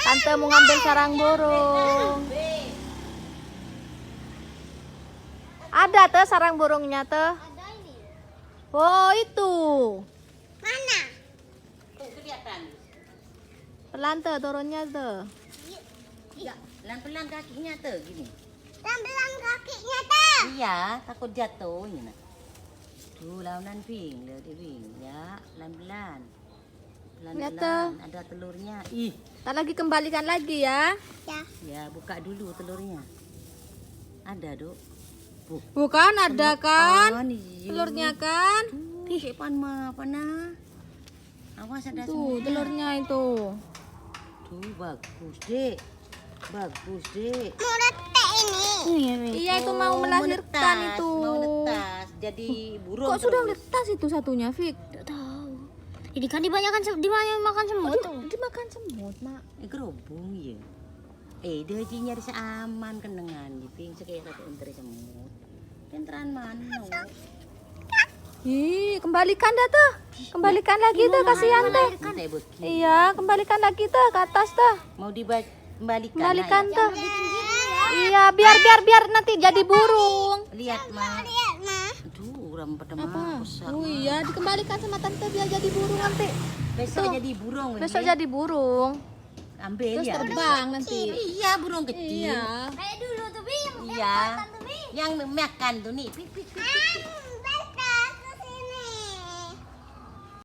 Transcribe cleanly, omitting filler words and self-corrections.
Tante mau ngambil sarang burung. Ada tuh sarang burungnya tuh. Ada ini. Oh itu. Mana? Tuh kelihatan. Pelan tuh turunnya tuh. Iya, pelan-pelan kakinya tuh gini. Pelan-pelan kakinya tuh. Iya, takut jatuh ini nak. Tuh launan ping, lihat ping ya, pelan-pelan. Lihat tuh. Pelan-pelan, ada telurnya. Ih, Ntar lagi kembalikan lagi ya. Ya. ya buka dulu telurnya. Ada, Dok. Bukan ada kan? Iya. Telurnya kan? Ih, pan mana? Awas ada Tuh semua. telurnya itu. Tuh bagus, Dek. Bagus, Dek. Mau letak ini. Iya itu mau melahirkan itu. Mau netas, jadi burung. Kok sudah terus. letas itu satunya, Fik? Tidak tahu. Ini kan dimakan semut tuh. Dimakan semut, Mak. Gerobong ya. Dia nyari seaman kenengan di ping sekaya satu enteri semut. Tenteran mana? Ih, kembalikan dah tuh. Kembalikan lagi tuh, kasihan tuh. Kan Iya, kembalikan lagi tuh ke atas tuh. mau kembalikan. Kembalikan Nak, tuh. Iya, biar nanti jadi burung. ya? Lihat, Ma. Lihat, Ma. Aduh, orang pada Apa? mah besar. Oh iya, dikembalikan sama tante biar jadi burung nanti. Besok Tuh. jadi burung. Besok ya. jadi burung. Ambil Terus ya. terbang nanti. Iya, burung kecil. Iya. Kayak dulu tuh, Bim. Iya. Yang makan tuh nih. Pik, pik, pik, pik, pik.